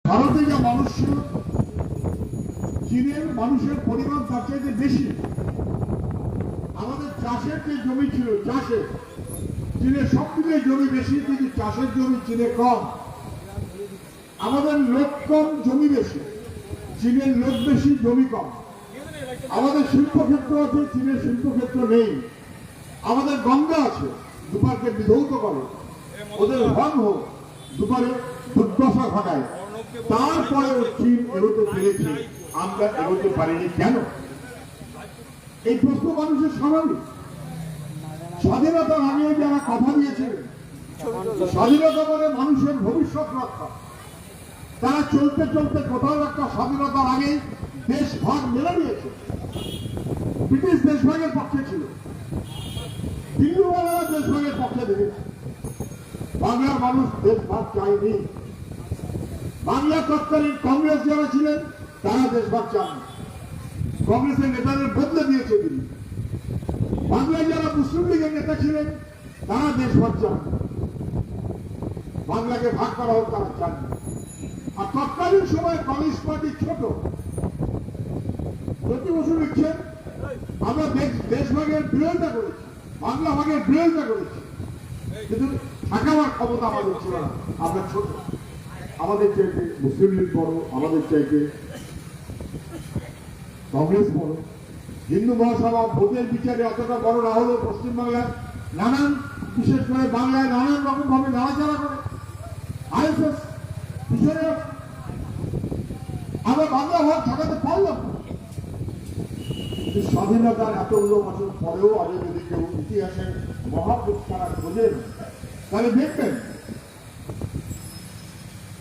ভারতে যা মানুষ ছিল, চীনের মানুষের পরিমাণ তার চাইতে বেশি। আমাদের চাষের যে জমি ছিল, চাষের চীনের সব থেকে জমি বেশি, কিন্তু চাষের জমি চীনে কম। আমাদের লোক কম, জমি বেশি। চীনের লোক বেশি, জমি কম। আমাদের শিল্পক্ষেত্র আছে, চীনের শিল্পক্ষেত্র নেই। আমাদের গঙ্গা আছে, দুপারকে বিধৌত করে। ওদের হন হোক, দুপারে দুর্দশা ঘটায়। তারপরে চীন এগোতে পেরেছে, আমরা এগোতে পারিনি কেন? এই প্রশ্ন মানুষের স্বাভাবিক। স্বাধীনতার আগে যারা কথা দিয়েছিলেন, স্বাধীনতা মানে মানুষের ভবিষ্যৎ রক্ষা, তারা চলতে চলতে কোথাও একটা স্বাধীনতার আগে দেশ ভাগ মেনে নিয়েছে। ব্রিটিশ দেশভাগের পক্ষে ছিল, হিন্দুরা দেশভাগের পক্ষে দেখেছে। বাংলার মানুষ দেশভাগ চায়নি। বাংলা তৎকালীন কংগ্রেস যারা ছিলেন, তারা দেশভাগ চাননি। কংগ্রেসের নেতাদের বদলে দিয়েছে তিনি। বাংলায় যারা মুসলিম লীগের নেতা ছিলেন, তারা দেশভাগ চান। বাংলাকে ভাগ করা হোক, তারা চাননি। আর তৎকালীন সময় কমিউনিস্ট পার্টি ছোট, প্রতি বছর লিখছেন আমরা দেশভাগের বিরোধিতা করেছি, বাংলা ভাগের বিরোধিতা করেছি, কিন্তু ঠেকাবার ক্ষমতা আমাদের ছিল না। আমরা ছোট, আমাদের চাইতে মুসলিম লীগ বড়, আমাদের চাইতে কংগ্রেস বড়। হিন্দু মহাসভা ভোটের বিচারে অতটা বড় না হলেও পশ্চিমবাংলায় নানান, বিশেষ করে বাংলায় নানান রকম ভাবে নাড়াচাড়া করে। আইএসএস পিছনে আমরা বাংলা ভাগ ঠেকাতে পারলাম না। স্বাধীনতার এতগুলো বছর পরেও আজ যদি কেউ ইতিহাসের মহাপুরুষ তারা খোঁজেন, তাহলে দেখবেন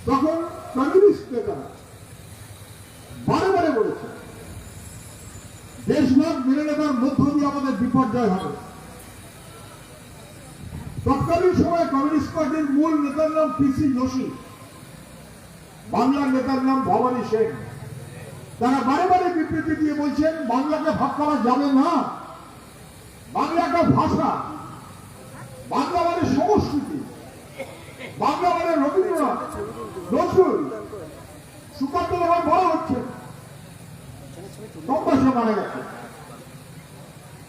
তখন কমিউনিস্ট নেতারা বারে বারে বলেছে দেশভাগ মেনে নেবার মধ্য দিয়ে আমাদের বিপর্যয় হবে। তৎকালীন সময় কমিউনিস্ট পার্টির মূল নেতার নাম পিসি যোশী, বাংলার নেতার নাম ভবানী সেন। তারা বারে বারে বিবৃতি দিয়ে বলছেন বাংলাকে ভাগ করা যাবে না। বাংলা একটা ভাষা, বাংলা মানে সংস্কৃতি, বাংলা মানে রবীন্দ্রনাথ, নজরুল, সুকান্ত যখন বড় হচ্ছে, কম্পাসে মারা গেছে।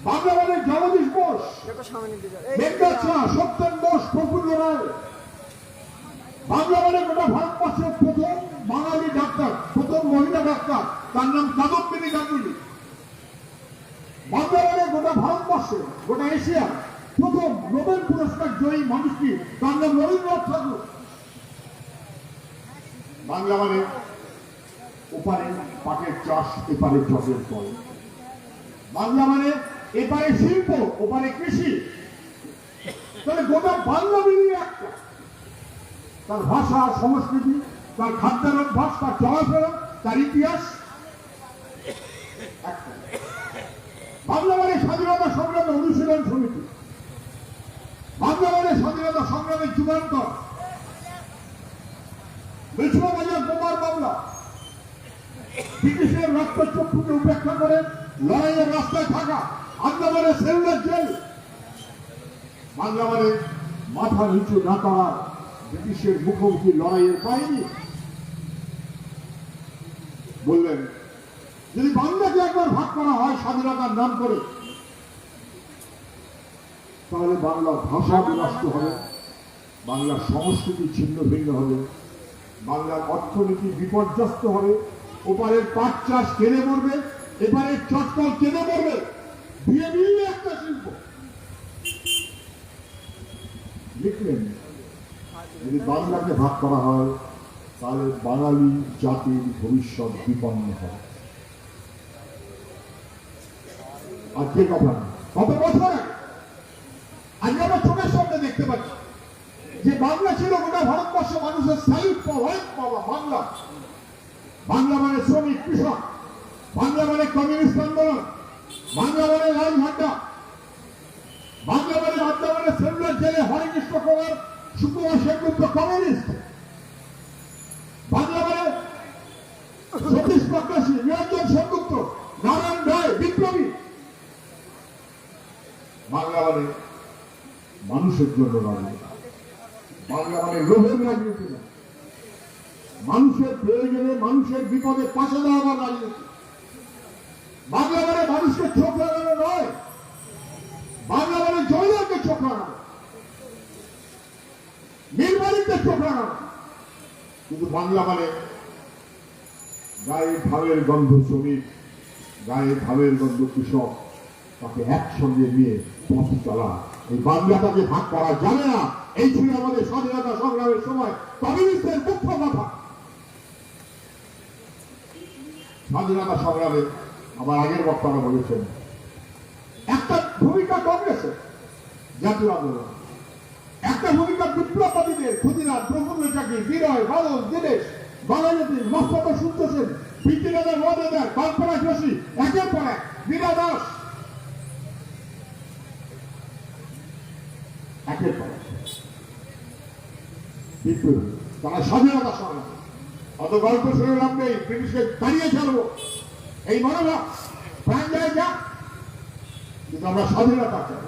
বাংলা মানে জগদীশ বোস, সত্যেন বোস, প্রফুল্ল রায়। বাংলা মানে গোটা ভারতবর্ষের প্রথম বাঙালি ডাক্তার, প্রথম মহিলা ডাক্তার, তার নাম কাদম্বিনী গাঙ্গুলি। বাংলা মানে গোটা ভারতবর্ষে, গোটা এশিয়া প্রথম নোবেল পুরস্কার জয়ী মানুষটি, তার নাম রবীন্দ্রনাথ ঠাকুর। বাংলা মানে ওপারে পাটের চাষ, এপারে চকের ফল। বাংলা মানে এপারে শিল্প, ওপারে কৃষি। তাহলে গোটা বাংলা মিলিয়ে একটা, তার ভাষা, সংস্কৃতি, তার খাদ্যার অভ্যাস, তার চলাফেরা, তার ইতিহাস। বাংলা মানে স্বাধীনতা সংগ্রামে অনুশীলন সমিতি, বাংলা মানে স্বাধীনতা সংগ্রামের যুগান্তর। বিশ্ববাজার বোমার মামলা, ব্রিটিশের রক্তচক্ষুকে উপেক্ষা করে লড়াইয়ের রাস্তায় থাকা, বাংলা মানে সেলুলার জেল। বাংলা মানে মাথা নিচু না করার ব্রিটিশের মুখোমুখি লড়াইয়ের বাহিনী। বললেন যদি বাংলাকে একবার ভাগ করা হয় স্বাধীনতার নাম করে, তাহলে বাংলার ভাষা বিনষ্ট হবে, বাংলার সংস্কৃতি ছিন্ন ভিন্ন হবে, বাংলার অর্থনীতি বিপর্যস্ত হবে। ওপারের পাট চাষ কেড়ে মরবে, এপারের চটকল কেড়ে মরবে, দিয়ে মিলিয়ে একটা শিল্প। লিখলেন যদি বাংলাকে ভাগ করা হয়, তাহলে বাঙালি জাতির ভবিষ্যৎ বিপন্ন হবে। আজকে কথা কত বছর আগে, আজকে আমরা চোখের সামনে দেখতে পাচ্ছি যে বাংলা ছিল গোটা ভারতবর্ষ মানুষের স্যালুট পাওয়া বাংলা। বাংলা মানে শ্রমিক, কৃষক, বাংলা মানে কমিউনিস্ট আন্দোলন, বাংলা মানে লাল ঝান্ডা, বাংলা মানে আন্দোলনে সেলুলার জেলে হরেকৃষ্ণ কুমার, সুকুমার সেনগুপ্ত কমিউনিস্ট, বাংলা মানে সতীশ প্রকাশী, নিরঞ্জন সেনগুপ্ত, নারায়ণ রায় বিপ্লবী। বাংলা মানে মানুষের জন্য রাজনীতি, বাংলা মানে লোভের রাজনীতি না, মানুষের প্রয়োজনে, মানুষের বিপদে পাশে দাঁড়াবার রাজনীতি। বাংলা মানে মানুষকে চোখ লাগানো নয়, বাংলা মানে জমিদারকে চোখ লাগানো, মিল মালিকদের চোখ লাগানো। কিন্তু বাংলা মানে গায়ে ঘামের গন্ধ শ্রমিক, গায়ে ঘামের গন্ধ কৃষক, তাকে একসঙ্গে নিয়ে পথ চলা। এই বাংলাটাকে ভাগ করা যাবে না। এই ছিল আমাদের স্বাধীনতা সংগ্রামের সময় কমিউনিস্টের মুখ্য কথা। স্বাধীনতা সংগ্রামে আমার আগের বক্তারা বলেছেন একটা ভূমিকা কংগ্রেসের, জাতীয় আন্দোলন, একটা ভূমিকা বিপ্লববাদীদের, ক্ষুদিরাম, প্রফুল্ল চাকরি, বিনয়, বাদল, দীনেশ, বাংলাদেশ, মোস্তফা সূর্য সেন, পিটিনাদার, মহাদার, বালপরাজ যোশী, একের পর এক, বীরা দাস, একের পর এক বিপ্লবী। তারা স্বাধীনতা সংগ্রাম, অত গল্প শুনে লাভ নেই, ব্রিটিশকে দাঁড়িয়ে ছাড়বো এই মনোভাব প্রাণ যায় যা, কিন্তু আমরা স্বাধীনতা চাই।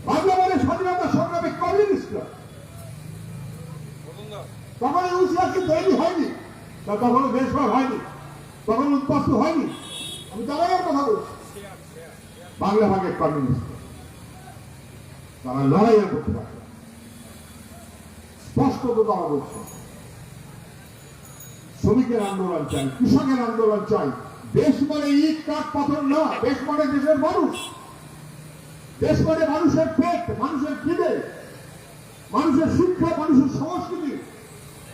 বাংলা মানে স্বাধীনতা সংগ্রামে কমিউনিস্টরা তখন রুশিয়াকে তৈরি হয়নি, তখন দেশভাগ হয়নি, তখন উৎপন্ন হয়নি। আমি তাদের কথা বলছি, বাংলা ভাগের কমিউনিস্ট তারা লড়াইয়ের করতে পারে। স্পষ্ট তো তারা বলছে শ্রমিকের আন্দোলন চাই, কৃষকের আন্দোলন চাই। দেশ মানে ইট কাঠ পাথর না, দেশ মানে দেশের মানুষ, দেশ মানে মানুষের পেট, মানুষের খিদে, মানুষের শিক্ষা, মানুষের সংস্কৃতি,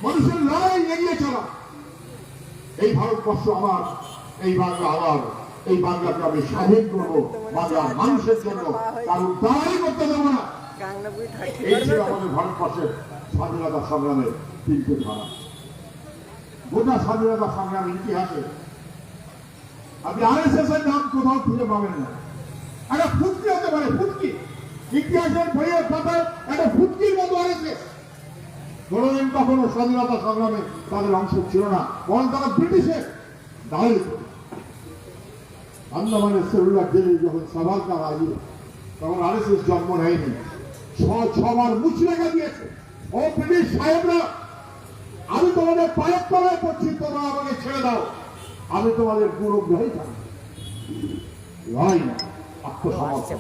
মানুষের লড়াই এগিয়ে চলা। এই ভারতবর্ষ আমার, এই বাংলা আমার, এই বাংলাকে আমি স্বাধীন করবো বাংলার মানুষের জন্য, কারণ তারাই করতে দেবো না। এই ছিল আমাদের ভারতবর্ষের স্বাধীনতা সংগ্রামের তিনটে ধারা। গোটা স্বাধীনতা সংগ্রামের ইতিহাসে আপনি RSS এর নাম কোথাও খুঁজে পাবেন না। একটা ফুটকি হতে পারে, ফুটকি, ইতিহাসের বইয়ের পাতায় একটা ফুটকির মতো RSS। কোনোদিন কখনো স্বাধীনতা সংগ্রামে তাদের অংশ ছিল না, বরং তারা ব্রিটিশের দাঁড়িয়ে। আন্দামানের সেলুলার জেলে যখন সাভারকার আসবে তখন RSS জন্ম নেয়নি, ছবার মুছে রেখে দিয়েছে। ও ব্রিটিশ সাহেবরা, আমি তোমাদের পায়ের তলায় পড়ছি, তোমরা আমাকে ছেড়ে দাও, আমি তোমাদের পুরোগ্রাহী থাকবো। লড়াই না, আত্মসমর্পণ,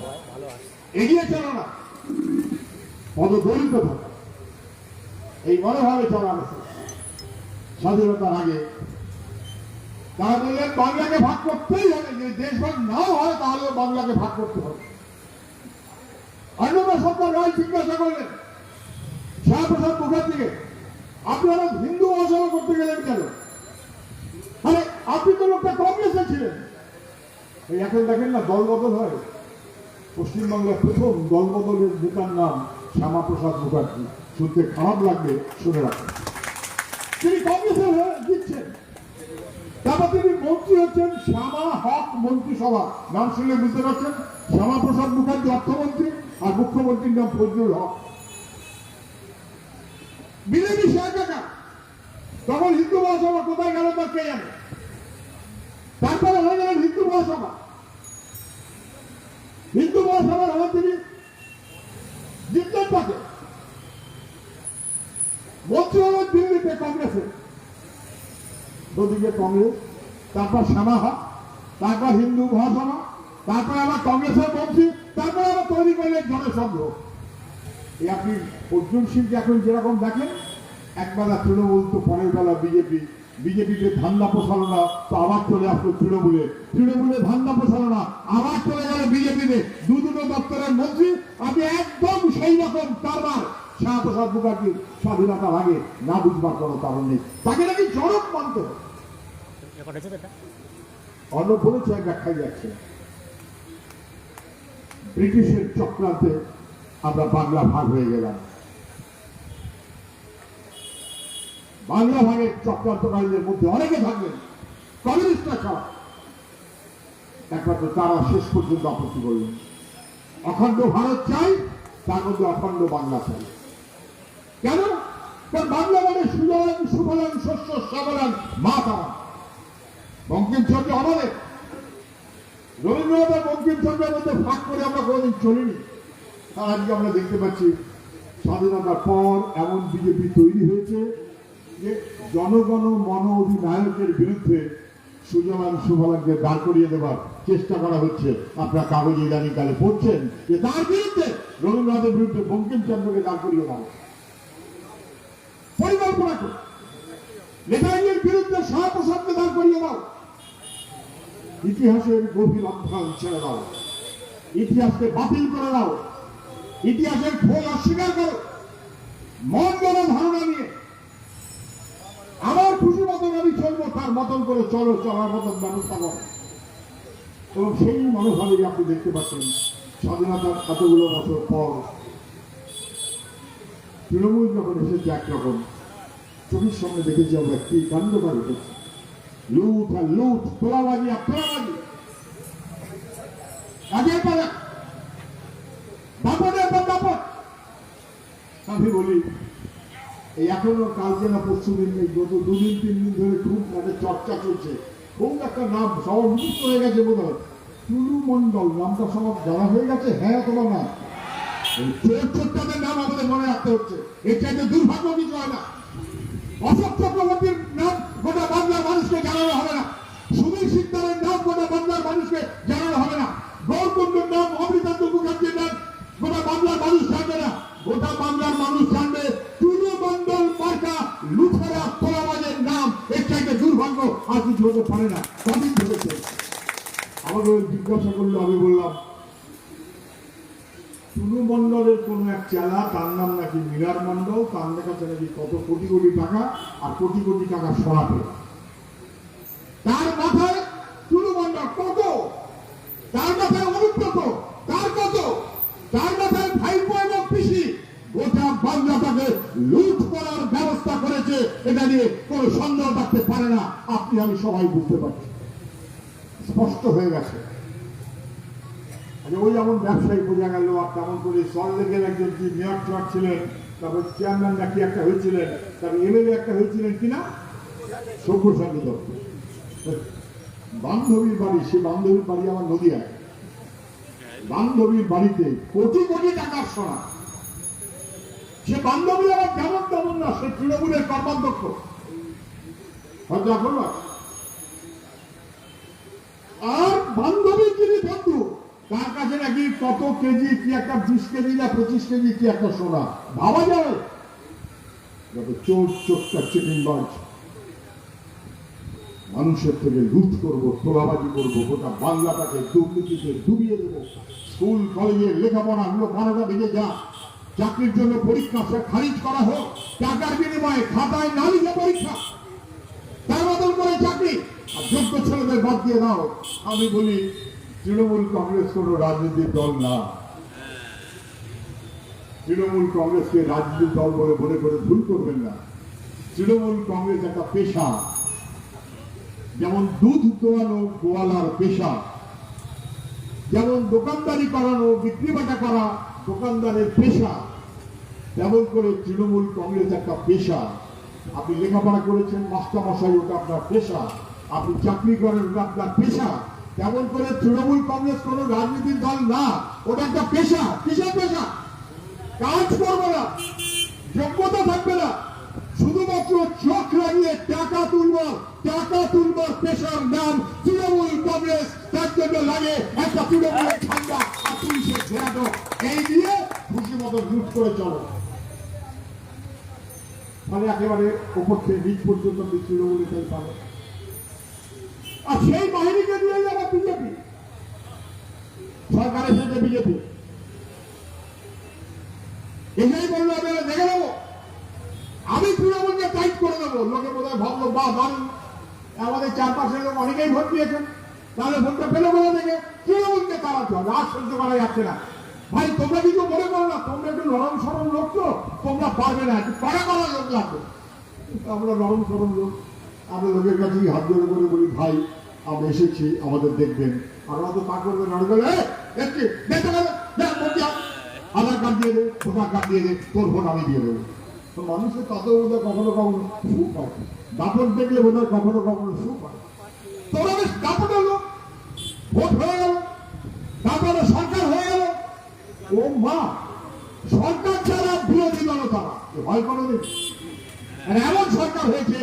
এগিয়ে চলো না, পদদলিত থাকা, এই মনোভাবে চলা গেছে। স্বাধীনতার আগে তারা বললেন বাংলাকে ভাগ করতেই হবে, যদি দেশভাগ নাও হয় তাহলে বাংলাকে ভাগ করতে হবে। অন্নদা সরকার রায় জিজ্ঞাসা করলেন শ্যামাপ্রসাদ মুখার্জিকে, আপনারা হিন্দু মহাসভা করতে গেলেন কেন? আরে আপনি তো লোকটা কংগ্রেসে ছিলেন। এই এখন দেখেন না দলবদল হয়, পশ্চিমবাংলার প্রথম দলবদলের নেতার নাম শ্যামাপ্রসাদ মুখার্জি। শুনতে খারাপ লাগবে, শুনে রাখেন, তিনি কংগ্রেসে দিচ্ছেন। তারপর তিনি মন্ত্রী হচ্ছেন শ্যামা হক মন্ত্রিসভা, নাম শুনলে বুঝতে পারছেন। শ্যামাপ্রসাদ মুখার্জি অর্থমন্ত্রী আর মুখ্যমন্ত্রীর নাম ফজলুল হক। মিলেমিশে একা। তখন হিন্দু মহাসভা কোথায় গেল তার কে জানে। তারপরে হয়ে গেলেন হিন্দু মহাসভা। হিন্দু মহাসভার হয়ে তিনি জিতলেন তাকে, মন্ত্রী হলেন দিল্লিতে কংগ্রেসের। দুদিকে কংগ্রেস, তারপর শ্যামা হক, তারপর হিন্দু মহাসভা, তারপরে আবার কংগ্রেসের মন্ত্রী, তারপরে আবার তৈরি করলেন জনসংঘ। এই আপনি অর্জুন সিংকে এখন যেরকম দেখেন, একবেলা তৃণমূল তো পরের বেলা বিজেপি, বিজেপিতে ধান্দা পোষালো না তো আবার চলে আসলো তৃণমূলে, তৃণমূলে ধান্দা পোষালো না আবার চলে গেল বিজেপিতে। দুটো দপ্তরের মন্ত্রী। আপনি একদম সেই রকম কারবার শ্যামাপ্রসাদ মুখার্জির স্বাধীনতার আগে না বুঝবার কোনো কারণ নেই। তাকে নাকি জনক মানতে হবে। অন্য পরিচয় ব্যাখ্যায় যাচ্ছে ব্রিটিশের চক্রান্তে আমরা বাংলা ভাগ হয়ে গেলাম। বাংলা ভাগের চক্রান্তকারীদের মধ্যে অনেকে থাকবেন কমিউনিস্টরা ছাড়া, একমাত্র তারা শেষ পর্যন্ত আপত্তি করলেন। অখণ্ড ভারত চাই, তার মধ্যে অখণ্ড বাংলা চাই। কেন? কারণ বাংলা মানে সুজলাং সুফলাং শস্য শ্যামলাং মাতরম। বঙ্কিমচন্দ্র আমাদের, রবীন্দ্রনাথ আর বঙ্কিমচন্দ্রের মধ্যে ভাগ করে আমরা কোনোদিন চলিনি। তার আজকে আমরা দেখতে পাচ্ছি স্বাধীনতার পর এমন বিজেপি তৈরি হয়েছে যে জনগণ মন অধিনায়কের বিরুদ্ধে সুজলাং সুফলাংকে দাঁড় করিয়ে দেবার চেষ্টা করা হচ্ছে। আপনারা কাগজে ইদানিংকালে পড়ছেন যে তার বিরুদ্ধে, রবীন্দ্রনাথের বিরুদ্ধে বঙ্কিমচন্দ্রকে দাঁড় করিয়ে দেওয়া পরিকল্পনা করে, নেতাজির বিরুদ্ধে শাহপ্রসাদকে দাঁড় করিয়ে দাও। ইতিহাসের গভীর অধ্যয়ন ছেড়ে দাও, ইতিহাসকে বাতিল করে দাও, ইতিহাসের ভুল অস্বীকার করো, মন গড়া ধারণা নিয়ে আমার খুশি মতন আমি চলবো, তার মতন করে চলো, চলার মতন ব্যবস্থা করো। এবং সেই মনোভাবেই আপনি দেখতে পাচ্ছেন স্বাধীনতার এতগুলো বছর পর তৃণমূল যখন এসেছে একরকম, চোখের সামনে দেখেছি আমরা কি কাণ্ডকার উঠেছে, লুট আর লুট, তোলাবাজি আর তোলাবাজি, কাজের পর দাপটের পর দাপট। আমি বলি এই এখনো কালকে না পরশু দিন নেই, গত 2-3 দিন ধরে খুব একটা চর্চা চলছে, খুব একটা নাম সবার মুক্ত হয়ে গেছে বোধ হয়, টুলু মন্ডল নামটা সবার জানা হয়ে গেছে। হ্যাঁ অথবা না, চোরটাদের নাম আমাদের মনে রাখতে হচ্ছে, এর চাইতে দুর্ভাগ্য কিছু হয় না। অশোক চক্রবর্তীর নাম গোটা বাংলার মানুষকে জানানো হবে না, সুনীল সিকদারের নাম গোটা বাংলার মানুষকে জানানো হবে না, গৌরকুণ্ডের নাম, অমৃতান্ত মুখার্জির নাম গোটা বাংলার মানুষ জানবে না। গোটা বাংলার মানুষ জানবে টুলু মন্ডল মার্কা লুঠেরা তোলাবাজের নাম, এর চাইতে দুর্ভাগ্য আর কিছু হতে পারে না। কদিন ধরেছে আমাকে জিজ্ঞাসা করলো, আমি বললাম টুলু মন্ডলের কোন এক চেলা, তার নাম নাকি মিনার মন্ডল, তার কাছে নাকি কত কোটি কোটি টাকা আর কোটি কোটি টাকা সরাবে, তার মাথায় টুলু মন্ডল কত, তার মাথায় অনুব্রত তার কত, তার মাথায় ভাইপো এবং পিসি, গোটা বাংলাটাকে লুট করার ব্যবস্থা করেছে, এটা নিয়ে কোন সন্দেহ থাকতে পারে না। আপনি আমি সবাই বুঝতে পারছি, স্পষ্ট হয়ে গেছে। ওই যেমন ব্যবসায়ী বোঝা গেল, আর তেমন করে সল্টলেকের একজন কি মেয়র চেয়ার ছিলেন, তারপর চেয়ারম্যান নাকি একটা হয়েছিলেন, তারপর এমএলএ একটা হয়েছিলেন কিনা, সব্যসাচী দত্ত, বান্ধবীর বাড়ি, সে বান্ধবীর বাড়ি আমার নদীয়ায়, বান্ধবীর বাড়িতে কোটি কোটি টাকার সোনা, সে বান্ধবী আবার যেমন তেমন না, সে তৃণমূলের কর্মাধ্যক্ষ, হয়তো এখন আর বান্ধবীর যিনি বন্ধু, তার কাছে নাকি কত কেজি কি একটা 20 কেজি না 25 কেজি কি একটা সোনা। ভাবা যায় যত চোর চোখটা চিটিংবাজ, মানুষের থেকে লুট করবো, তোলাবাজি করবো, গোটা বাংলাটাকে দুর্নীতিতে ডুবিয়ে দেবো, স্কুল কলেজে লেখাপড়া হলো 12টা বেজে যা, চাকরির জন্য পরীক্ষা সে খারিজ করা হোক, টাকার বিনিময়ে খাতায় না লিখে পরীক্ষা, তার বদল করে চাকরি, আর যোগ্য ছেলেদের বাদ দিয়ে দাও। আমি বলি তৃণমূল কংগ্রেস কোন রাজনৈতিক দল না, তৃণমূল কংগ্রেসকে রাজনৈতিক দল বলে মনে করে ভুল করবেন না। তৃণমূল কংগ্রেস একটা পেশা, যেমন দুধ দোয়ানো গোয়ালার পেশা, যেমন দোকানদারি করানো, বিক্রি বাটা করা দোকানদারের পেশা, তেমন করে তৃণমূল কংগ্রেস একটা পেশা। আপনি লেখাপড়া করেছেন, মাস্টারমশাই, ওটা আপনার পেশা, আপনি চাকরি করেন, ওটা আপনার পেশা। তেমন করে তৃণমূল কংগ্রেস কোন রাজনৈতিক দল না, ওটা একটা পেশা। কিসের পেশা? কাজ করবে না, যোগ্যতা থাকবে না, শুধুমাত্র চোখ লাগিয়ে টাকা তুলবার পেশার নাম তৃণমূল কংগ্রেস। তার জন্য লাগে একটা তৃণমূলের ঠান্ডা আর পুলিশের ঘেরাটো, এই দিয়ে খুশি মতো লুট করে চলো। মানে একেবারে উপর থেকে নিচ পর্যন্ত তৃণমূলের তাই পাবে। আর সেই বাহিনীকে দিয়ে যাবে বিজেপি, সরকারের সাথে বিজেপি এটাই বললো আমি দেখে নেবো, আমি তৃণমূলকে টাইট করে দেবো। লোকে বোধহয় ভাবলো বা দারুণ, আমাদের চারপাশের লোক অনেকেই ভোট দিয়েছেন, তাহলে ভোটটা পেলো বলে দেখে তৃণমূলকে তাড়াতে হবে, আর সহ্য করা যাচ্ছে না। ভাই তোমরা কিছু মনে করো না, তোমরা একটু নরম সরম লোক তো, তোমরা পারবে না, একটু পাড়া করার লোক লাগবে। আমরা নরম সরম লোক, আমরা লোকের কাছেই হাত ধরে করে বলি ভাই আমরা এসেছি, আমাদের দেখবেন। আর ওরা তো তা করবে না, দেখছি আধার কার্ড দিয়ে দে, ভোটার কার্ড দিয়ে দে, তোর ভোট আমি দিয়ে দেবো। তো মানুষের তাতেও বোধহয় কখনো কখনো সুখ পায়, দাপট দেখলে বোধহয় কখনো কখনো সুখ পায়। তোরা বেশ দাপট হলো, ভোট হয়ে গেল, তারপরে সরকার হয়ে গেল। ও মা, সরকার ছাড়া বিরোধী দল তারা হয় কোনোদিন? আর এমন সরকার হয়েছে,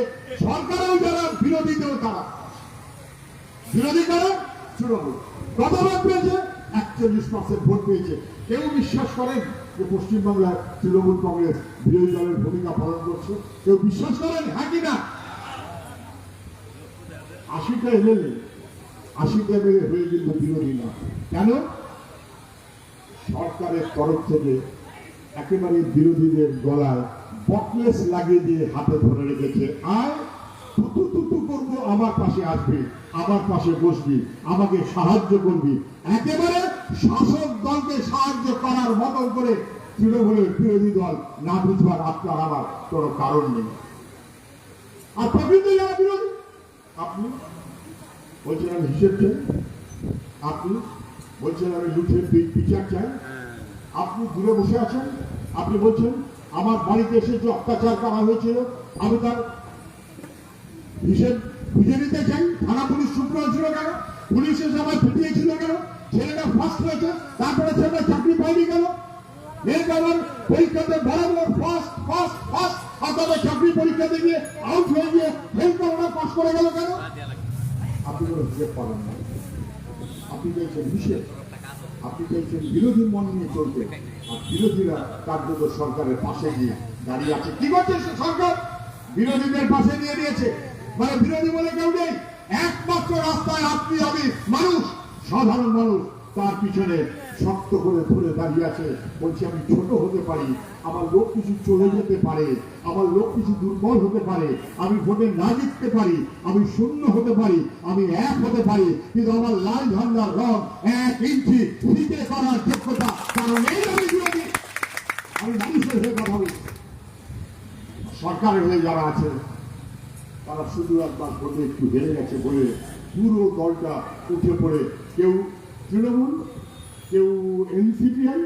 সরকারেও যারা বিরোধীদেরও তারা বিরোধী কারণ তৃণমূল কত ভোট পেয়েছে, 41% ভোট পেয়েছে। কেউ বিশ্বাস করেন যে পশ্চিমবাংলায় তৃণমূল কংগ্রেস বিরোধী দলের ভূমিকা পালন করছে? কেউ বিশ্বাস করেন? হ্যাঁ কি না? 80টা এমএলএ 80টা এমএলএ হয়ে কিন্তু বিরোধী না। কেন? সরকারের তরফ থেকে একেবারে বিরোধীদের গলায় বকলেস লাগিয়ে দিয়ে হাতে ধরে রেখেছে, আয় তুতু তুতু করবো, আমার পাশে আসবি, আমার পাশে বসবি, আমাকে সাহায্য করবি। একেবারে শাসক দলকে সাহায্য করার মতন করে তৃণমূলের বিরোধী দল না বুঝবার আপনার আমার কোনো কারণ নেই। আর প্রকৃত যারা বিরোধী, আপনি বলছেন আমি হিসেব চাই, আপনি বলছেন আমি লুঠের বিচার চাই, আপনি দূরে বসে আছেন, আপনি বলছেন আমার বাড়িতে এসে যে অত্যাচার করা হয়েছিল আমি তার হিসেব বুঝে নিতে চাই। থানা পুলিশ চুপ ছিল কেন? পুলিশ এসে আমার পিটিয়েছিল কেন? ছেলেটা ফার্স্ট হয়েছে, তারপরে ছেলেটা চাকরি পায়নি কেন? মেয়েটা আমার পরীক্ষাতে বরাবর ফার্স্ট ফার্স্ট ফার্স্ট, আর তবে চাকরি পরীক্ষাতে গিয়ে আউট হয়ে গিয়ে ফেল করে পাস করে গেল কেন? আপনি কোনো হিসেব পাবেন না। আপনি চাইছেন হিসেব, আপনি চাইছেন বিরোধী মন নিয়ে চলতে, আর বিরোধীরা কার্যত সরকারের পাশে গিয়ে দাঁড়িয়ে আছে। কি করছে সরকার? বিরোধীদের পাশে নিয়ে দিয়েছে, মানে বিরোধী বলে কেউ নেই। একমাত্র রাস্তায় আপনি আমি মানুষ, সাধারণ মানুষ তার পিছনে শক্ত করে ধরে দাঁড়িয়ে আছে। বলছি আমি ছোট হতে পারি, আমার লোক কিছু চলে যেতে পারে, আমার লোক কিছু দুর্বল হতে পারে, আমি ভোটে না জিততে পারি, আমি শূন্য হতে পারি, আমি এক হতে পারি, কিন্তু আমার লাল ঝান্ডার রং 1 ইঞ্চি ফিতে করার যোগ্যতা, কারণ এই আমি বিরোধী, আমি মানুষের হয়ে কথা বলছি। সরকারের হয়ে যারা আছে তারা শুধু একবার ভোটে একটু হেরে গেছে বলে পুরো দলটা উঠে পড়ে, কেউ তৃণমূল, কেউ এনসিপিআই,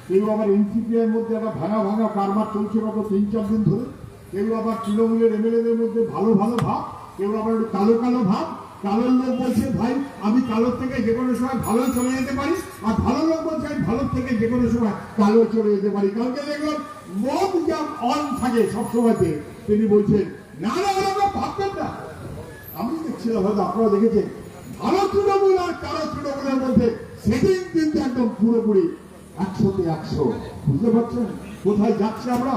কেউ আবার এনসিপিআই মধ্যে একটা ভাঙা ভাঙা কারবার চলছে গত 3-4 দিন ধরে, কেউ আবার তৃণমূলের এমএলএদের মধ্যে ভালো ভালো ভাব, কেউ আবার একটু কালো কালো ভাব। কালোর লোক বলছে ভাই আমি কালোর থেকে যে কোনো সময় ভালো চলে যেতে পারি, আর ভালো লোক বলছে আমি ভালোর থেকে যে কোনো সময় কালো চলে যেতে পারি। কালকে দেখলাম মদ যা অন থাকে সবসময়তে, তিনি বলছেন না না ওরকম ভাববেন না। আমি দেখছিলাম, হয়তো আপনারা দেখেছেন, ভালো তৃণমূল আর কালো তৃণমূলের মধ্যে সেদিন কিন্তু একদম পুরোপুরি 100তে 100। বুঝতে পারছেন কোথায় যাচ্ছে আমরা?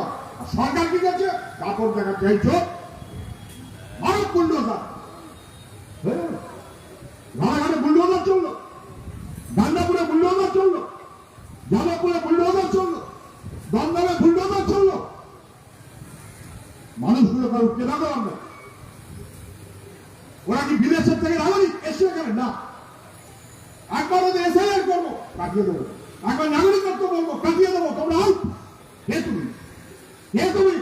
সরকার কি করছে? কাপড় দেখাচ্ছে, এই চোখ ভারত বুলডোজার, রানাঘাটে বুলডোজার চললো, গান্দাপুরে বুলডোজার চললো, যাদবপুরে বুলডোজার চললো, দমদমে বুলডোজার চললো। মানুষগুলো কারো কেনা দেওয়ার না। ওরা কি বিদেশের থেকে নাগরিক এসে এখানে? না। একবার ওদের এসআইআর করবো, কাটিয়ে দেবো, একবার নাগরিকত্ব বলবো, কাটিয়ে দেবো। তোমরা আউট। কে তুমি? কে তুমি?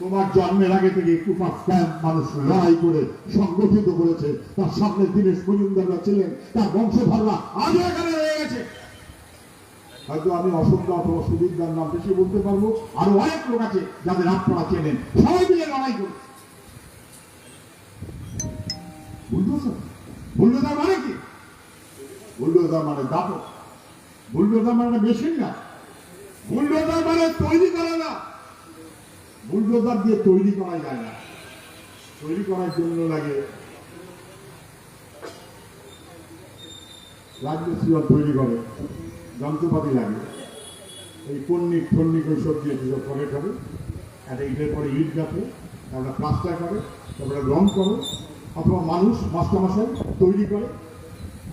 তোমার জন্মের আগে থেকে কুপার ক্যাম্প মানুষ লড়াই করে সংগঠিত করেছে। তার সামনে দীনেশ মজুমদাররা ছিলেন, তার বংশধররা আজও এখানে রয়ে গেছে। হয়তো আমি অশোকদা অথবা সুদীপদার নাম বেশি বলতে পারবো, আরো অনেক লোক আছে যাদের আপনারা চেনেন, সবাই মিলে লড়াই করে। বুলডোজার, বুলডোজার মানে কি? বুলডোজার মানে দাপট, বুলডোজার মানে মেশিন না, বুলডোজার মানে তৈরি করা না। বুলডোজার দিয়ে তৈরি করা যায় না, তৈরি করার জন্য লাগে রাজমিস্ত্রিরা তৈরি করে, যন্ত্রপাতি লাগে, এই পণ্যিক ফন্নিক ওইসব দিয়ে যেসব করে খাবে, একটা ইটের পরে ইট গাঁথে, তারপরে প্লাস্টার করে, তারপরে রং করে, অথবা মানুষ মাস্টারমশাই তৈরি করে।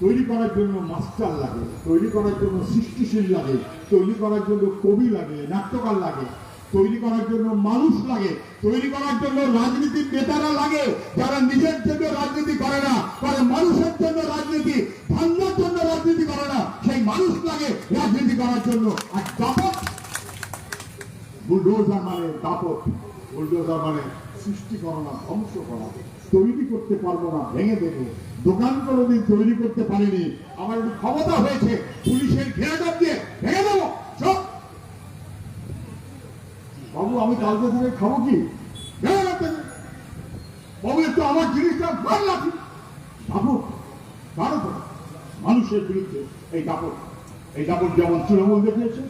তৈরি করার জন্য মাস্টার লাগে, তৈরি করার জন্য সৃষ্টিশীল লাগে, তৈরি করার জন্য কবি লাগে, নাট্যকার লাগে, তৈরি করার জন্য মানুষ লাগে, তৈরি করার জন্য রাজনীতির নেতারা লাগে, যারা নিজের জন্য রাজনীতি করে না, করে মানুষের জন্য রাজনীতি, ধান্দার জন্য রাজনীতি করে না, সেই মানুষ লাগে রাজনীতি করার জন্য। আর দাপট, বুলডোজার মানে দাপট, বুলডোজার মানে সৃষ্টি করা না, ধ্বংস করা। তৈরি করতে পারবো না, ভেঙে দেবো। দোকান কোনোদিন তৈরি করতে পারিনি, আমার একটু ক্ষমতা হয়েছে, পুলিশের ঘেরাটাপ দিয়ে ভেঙে দেবো। সব বাবু আমি কালকে থেকে খাবো কি? বাবু একটু আমার জিনিসটা ভাল লাগছে। দাপট, কারো মানুষের বিরুদ্ধে এই দাপট, এই দাপট যেমন তৃণমূল দেখিয়েছে,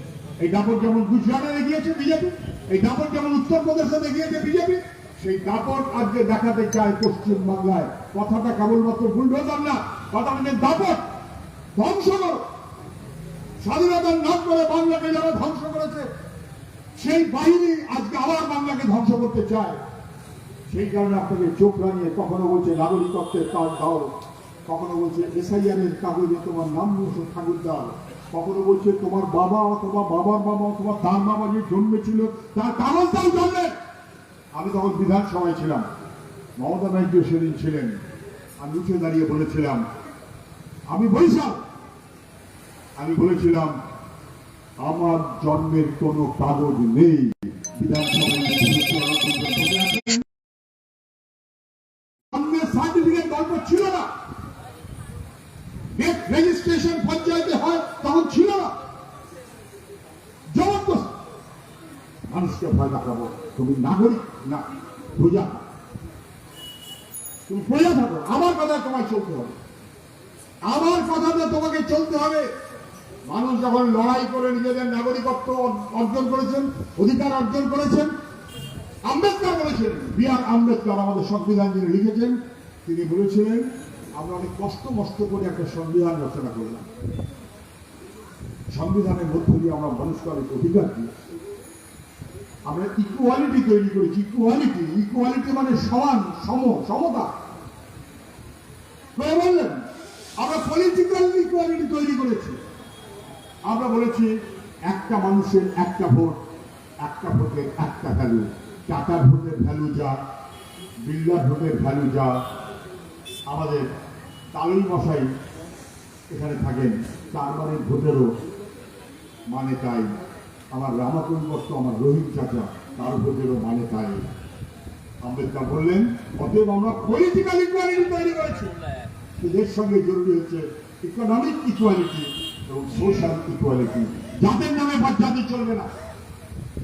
এই দাপট যেমন গুজরাটে দেখিয়েছে বিজেপি, এই দাপট যেমন উত্তরপ্রদেশে দেখিয়েছে বিজেপি, সেই দাপট আজকে দেখাতে চায় পশ্চিম বাংলায়। কথাটা কেবলমাত্র বুলডোজার না, কথা মানে দাপট। ধ্বংস করো, স্বাধীনতার নাম করে বাংলাকে যারা ধ্বংস করেছে সেই বাহিনী আজকে আবার বাংলাকে ধ্বংস করতে চায়। সেই কারণে আপনাকে চোখ রানিয়ে কখনো বলছে নাগরিকত্বের কাজ দাও, কখনো বলছে এসআইআর এর কাগজে তোমার নাম বসে ঠাকুর দাও, কখনো বলছে তোমার বাবা অথবা বাবার বাবা অথবা তার বাবা যে জন্মেছিল তার কাগজ দাও জন্মের। আমি তখন বিধানসভায় ছিলাম, মমতা ব্যানার্জি সেদিন ছিলেন। আমি উঠে দাঁড়িয়ে বলেছিলাম, আমি বৈশাখ, আমি বলেছিলাম আমার জন্মের কোনো কাগজ নেই। জন্মের সার্টিফিকেট গল্প ছিল না, ডেথ রেজিস্ট্রেশন পঞ্চায়েতে হয় তখন ছিল না। জবরদস্ত মানুষকে ভয় দেখাবো, তুমি নাগরিক না প্রজা, তুমি প্রজা থাকো, আমার কথা তোমায় চলতে হবে, আমার কথাতে তোমাকে চলতে হবে। মানুষ যখন লড়াই করে নিজেদের নাগরিকত্ব অর্জন করেছেন, অধিকার অর্জন করেছেন, আম্বেদকর বলেছেন, বি আর আম্বেদকর আমাদের সংবিধান যিনি লিখেছেন, তিনি বলেছিলেন আমরা অনেক কষ্ট মষ্ট করে একটা সংবিধান রচনা করলাম, সংবিধানের মধ্য দিয়ে আমরা মানুষকে অনেক অধিকার দিয়েছি, আমরা ইকুয়ালিটি তৈরি করেছি। ইকুয়ালিটি মানে সমান, সমতা। বললেন আমরা পলিটিক্যাল ইকুয়ালিটি তৈরি করেছি। আমরা বলেছি একটা মানুষের একটা ভোট, একটা ভোটের একটা ভ্যালু। টাটার ভোটের ভ্যালু যা, বিড়লার ভোটের ভ্যালু যা, আমাদের তালই মশাই এখানে থাকেন, তার মানে ভোটেরও মানে তাই। আমার রামাকুল বস্ত, আমার রহিম চাচা, তার ভোটেরও মানে তাই। আম্বেদকর বললেন অতএব আমরা পলিটিক্যাল ইকুয়ালিটি তৈরি করেছি। এর সঙ্গে জরুরি হচ্ছে ইকোনমিক ইকুয়ালিটি এবং সোশ্যাল ইকুয়ালিটি। জাতের নামে জাতি চলবে না,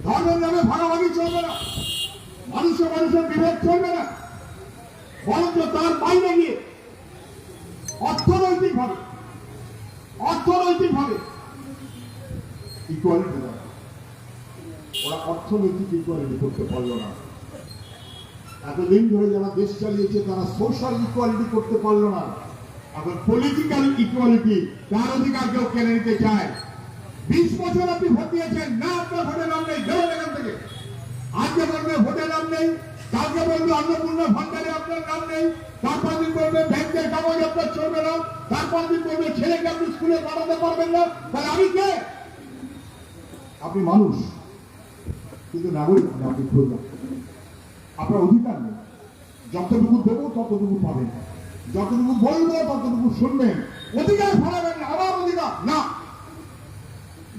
ধর্মের নামে ভাগাভাগি চলবে না, মানুষের বিভেদ চলবে না, বরঞ্চ তার বাইরে গিয়ে অর্থনৈতিকভাবে ইকুয়ালিটি দেয়। ওরা অর্থনৈতিক ইকুয়ালিটি করতে পারল না। এতদিন ধরে যারা দেশ চালিয়েছে তারা সোশ্যাল ইকুয়ালিটি করতে পারল না। এখন পলিটিক্যাল ইকুয়ালিটি, তার অধিকার কেউ কেড়ে নিতে চায়। 20 বছর আপনি ভোট দিয়েছেন না, আপনার ভোটে নাম নেই, বেরোন এখান থেকে। আজকে বলবে ভোটে নাম নেই, কালকে বলবে অন্নপূর্ণা ভান্ডারে আপনার নাম নেই, তারপর দিন বলবে ব্যাংকের কাগজ আপনার চলবে না, তারপর দিন বলবে ছেলেকে আপনি স্কুলে পাঠাতে পারবেন না। তাহলে আমি কে? আপনি মানুষ, কিন্তু নাগরিক না, আপনি প্রজা। আপনার অধিকার নেই। যতটুকু দেবো ততটুকু পাবেন, যতটুকু বলবো ততটুকু শুনবেন। অধিকার ফলাবেন না, আমার অধিকার না।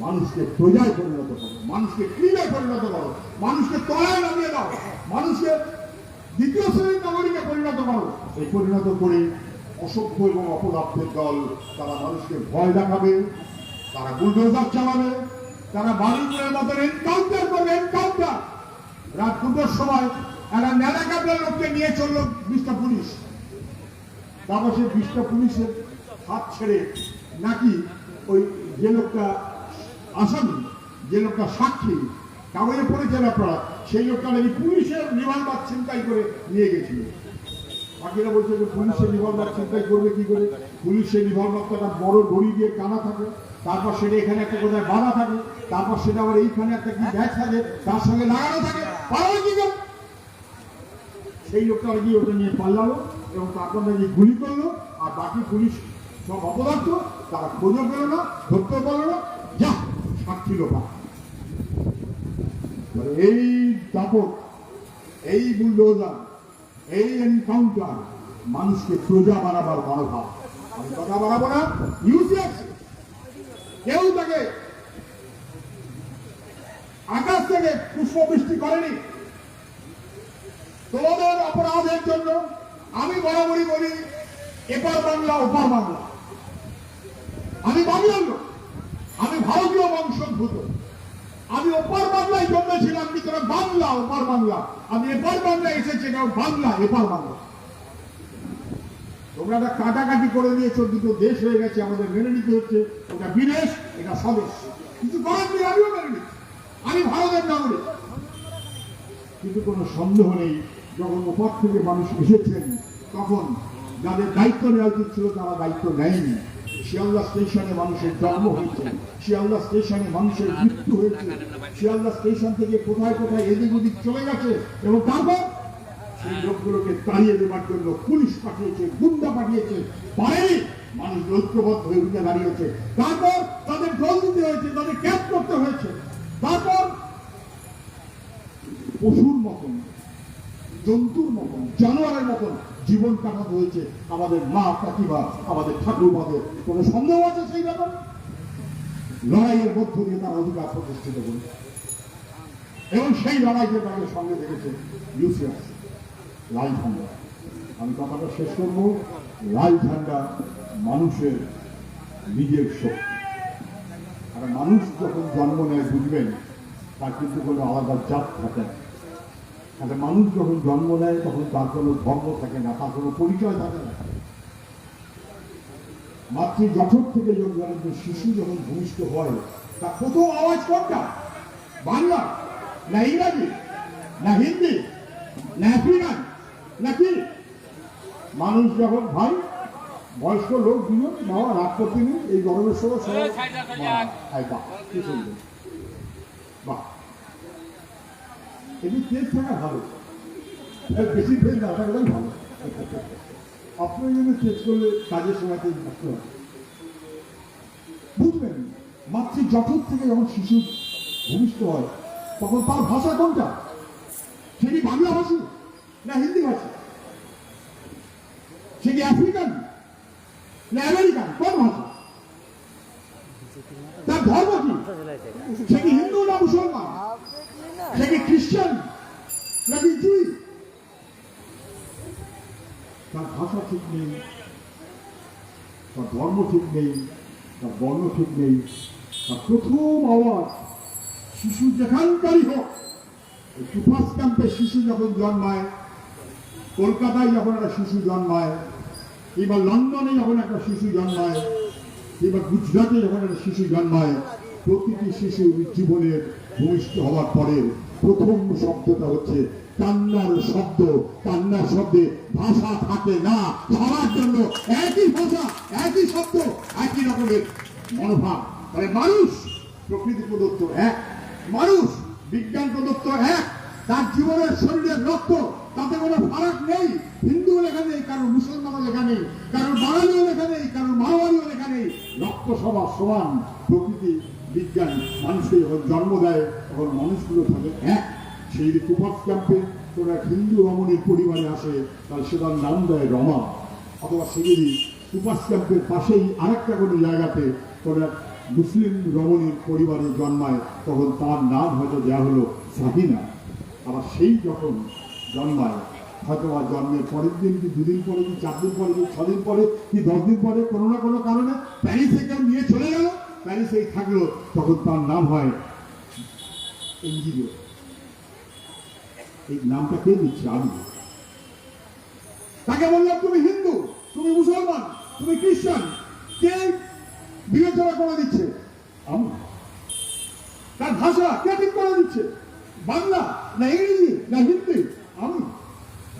মানুষকে প্রজায় পরিণত করো, মানুষকে ক্রীড়ায় পরিণত করো, মানুষকে তলায় নামিয়ে দাও, মানুষকে দ্বিতীয় শ্রেণীর নাগরিকে পরিণত করো। এই পরিণত করে অসভ্য এবং অপদার্থের দল তারা মানুষকে ভয় দেখাবে, তারা বুলডোজার চালাবে, তারা বাড়িগুলোর মতো এনকাউন্টার করবে। এনকাউন্টার রাত 2টার সময় একটা নেড়া কাপড়ের লোককে নিয়ে চললো 20টা পুলিশ। তারপর সে 20টা পুলিশের হাত ছেড়ে নাকি ওই যে লোকটা আসামি, যে লোকটা সাক্ষী, কাগজে পড়েছেন আপনারা, সেই লোকটা নাকি পুলিশের রিভলভার ছিনতাই করে নিয়ে গেছিল। বাকিরা বলছে যে পুলিশের রিভলভার ছিনতাই করবে কি করে? পুলিশের রিভলভারটা একটা বড় দড়ি দিয়ে টানা থাকে, তারপর সেটা এখানে একটা কোথায় বাঁধা থাকে, তারপর সেটা আবার এইখানে একটা কি ব্যাগ থাকে, তার সঙ্গে লাগানো থাকে। সেই লোকটা গিয়ে ওটা নিয়ে পাল্লালো এবং তারপর নাকি গুলি করলো। আর বাকি পুলিশ সব অপদার্থ, তারা খোঁজও পেল না, ধরতে পারলো না, যা সাক্ষী লোক। এই দাপট, এই বুলডোজার, এই এনকাউন্টার মানুষকে প্রজা বানাবার মনোভাব। আমি কথা বাড়াবো না, ইউসিএস কেউ তাকে আকাশ থেকে পুষ্পবৃষ্টি করেনি। তোমাদের অপরাধের জন্য আমি বরাবরই বলি এপার বাংলা ওপার বাংলা। আমি বাংলার লোক, আমি ভারতীয় বংশোদ্ভূত, আমি ওপার বাংলায় জন্মেছিলাম, কিন্তু বাংলা ওপার বাংলা। আমি এপার বাংলায় এসেছি, বাংলা এপার বাংলা। তোমরা একটা কাটাকাটি করে নিয়েছো, দুটো দেশ হয়ে গেছে, আমাদের মেনে নিতে হচ্ছে। ওটা বিদেশ, এটা স্বদেশ। কিছু করার নেই, আমিও মেনে নিচ্ছি, আমি ভারতের নাগরিক। কিন্তু কোনো সন্দেহ নেই, যখন ওপর থেকে মানুষ এসেছেন তখন যাদের দায়িত্ব নেওয়া উচিত ছিল তারা দায়িত্ব নেয়নি। শিয়ালদা স্টেশনে মানুষের জন্ম হয়েছে, শিয়ালদা স্টেশনে মানুষের মৃত্যু হয়েছে, শিয়ালদা স্টেশন থেকে কোথায় কোথায় এদিক ওদিক চলে গেছে, এবং তারপর সেই লোকগুলোকে তাড়িয়ে দেওয়ার জন্য পুলিশ পাঠিয়েছে, গুন্ডা পাঠিয়েছে, পারেনি, মানুষ ঐক্যবদ্ধ হয়ে উঠে দাঁড়িয়েছে। তারপর তাদের দল দিতে হয়েছে, তাদের ক্যাপ করতে হয়েছে। তারপর পশুর মতন, জন্তুর মতন, জানোয়ারের মতন জীবন কাটাতে হয়েছে আমাদের মা কাকিমা, আমাদের ঠাকুরমাদের। কোনো সন্দেহ আছে সেই ব্যাপারে? লড়াইয়ের মধ্য দিয়ে তার অধিকার প্রতিষ্ঠিত করেছে, এবং সেই লড়াইকে তাদের সঙ্গে দেখেছে ইউসিএস লাল ঝান্ডা। আমি কথাটা শেষ করব, লাল ঝান্ডা মানুষের নিজের শক্তি। আর মানুষ যখন জন্ম নেয় বুঝবেন তার কিন্তু কোনো আলাদা জাত থাকে না। তাহলে মানুষ যখন জন্ম নেয় তখন তার কোনো ধর্ম থাকে না, তার কোনো পরিচয় থাকে না। মাতৃ জঠর থেকে যখন শিশু যখন ভূমিষ্ঠ হয় তার প্রথম আওয়াজ কোনটা? বাংলা না ইংরাজি না হিন্দি না আফ্রিকান নাকি? মানুষ যখন ভাই বয়স্ক লোক দুজন বাবা রাগ করতে নেই, এই গরমের সময় বাহ, এটি তেজ থাকা ভালো, বেশি তেজ না থাকাটাই ভালো। আপনার জন্য তেজ করলে কাজের সময় তেজ থাকতে হবে। বুঝবেন, মাতৃ জঠর থেকে যখন শিশু ভূমিষ্ঠ হয় তখন তার ভাষা কোনটা? সে কি বাংলা ভাষী না হিন্দি ভাষী? সে কি আফ্রিকান না আমেরিকান? কোন ভাষা? তার ধর্ম কি? সে কি হিন্দু না মুসলমান? সে কি খ্রিস্টান নাকি জুই? তার ভাষা ঠিক নেই, তার ধর্ম ঠিক নেই, তার বর্ণ ঠিক নেই। তার প্রথম আওয়াজ শিশু যেখানকারই হোক, সুপাস ক্যাম্পে শিশু যখন জন্মায়, কলকাতায় যখন একটা শিশু জন্মায়, কিংবা লন্ডনে যখন একটা শিশু জন্মায়, কিংবা গুজরাটে যখন একটা শিশু জন্মায়, প্রতিটি শিশুর জীবনের ভূমিষ্ঠ হওয়ার পরে প্রথম শব্দটা হচ্ছে কান্নার শব্দ। কান্নার শব্দে ভাষা থাকে না, সবার জন্য একই ভাষা, একই শব্দ, একই রকমের মনোভাব। তাহলে মানুষ প্রকৃতি প্রদত্ত এক, মানুষ বিজ্ঞান প্রদত্ত এক, তার জীবনের শরীরের রক্ত, তাতে কোনো ফারাক নেই। হিন্দু লেখা নেই, কারোর মুসলমানও লেখা নেই, কারোর বাঙালিও লেখা নেই, কারোর মারোয়ারিও লেখা নেই। রক্ত সবার সমান। প্রকৃতি বিজ্ঞান মানুষকে যখন জন্ম দেয় তখন মানুষগুলো থাকে এক। সেই কুপাস ক্যাম্পে কোনো এক হিন্দু রমণীর পরিবারে আসে, তার সে তার নাম দেয় রমা। অথবা সেগুলি কুপাস ক্যাম্পের পাশেই আরেকটা কোনো জায়গাতে কোনো এক মুসলিম রমণীর পরিবারে জন্মায়, তখন তার নাম হয়তো দেওয়া হলো সাহিনা। আবার সেই যখন জন্মায়, হয়তো আর জন্মের পরের দিন কি দুদিন পরে কি 4 দিন পরে কি 6 দিন পরে কি 10 দিন পরে কোনো না কোনো কারণে প্যারিসে কেউ নিয়ে চলে গেল, প্যারিসেই থাকলো, তখন তার নাম হয় এনজিও। এই নামটা কে দিচ্ছে? আমি। তাকে বললাম তুমি হিন্দু, তুমি মুসলমান, তুমি খ্রিস্টান, কে বিবেচনা করে দিচ্ছে? আমি। তার ভাষা কে ঠিক করে দিচ্ছে? বাংলা না ইংরেজি না হিন্দি? আমি।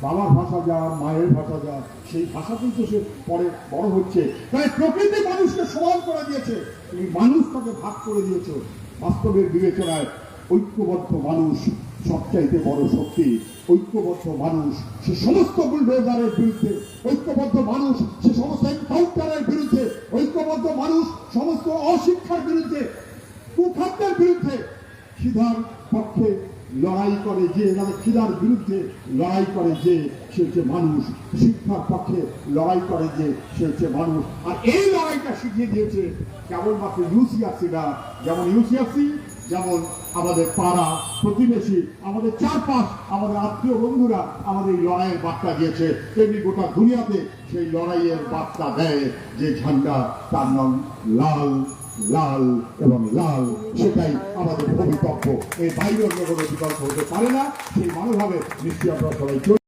বাবার ভাষা যা, মায়ের ভাষা যা, সেই ভাষাতেই তো সে পরে বড় হচ্ছে। তাই প্রকৃতি মানুষকে সমান করে দিয়েছে, এই মানুষ তাকে ভাগ করে দিয়েছে। বাস্তবের বিবেচনায় ঐক্যবদ্ধ মানুষ সবচাইতে বড় শক্তি। ঐক্যবদ্ধ মানুষ সে সমস্ত বুলডোজারের বিরুদ্ধে, ঐক্যবদ্ধ মানুষ সে সমস্ত এনকাউন্টারের বিরুদ্ধে, ঐক্যবদ্ধ মানুষ সমস্ত অশিক্ষার বিরুদ্ধে, কুখাদ্যের বিরুদ্ধে, খিদার পক্ষে লড়াই করে যে, মানে খিদার বিরুদ্ধে লড়াই করে যে, সে হচ্ছে মানুষ। শিক্ষার পক্ষে লড়াই করে যে, সে হচ্ছে মানুষ। আর এই লড়াইটা শিখিয়ে দিয়েছে কেবলমাত্র ইউসিআরসি না, যেমন ইউসিআরসি, যেমন আমাদের পাড়া প্রতিবেশী, আমাদের চারপাশ, আমাদের আত্মীয় বন্ধুরা আমাদের এই লড়াইয়ের বার্তা দিয়েছে, তেমনি গোটা দুনিয়াতে সেই লড়াইয়ের বার্তা দেয় যে ঝান্ডা, তার নাম লাল, লাল এবং লাল। সেটাই আমাদের ভবিতব্য, এর বাইরে অন্য কোনো বিকল্প হতে পারে না। সেই মনোভাবে নিশ্চয়ই আমরা সবাই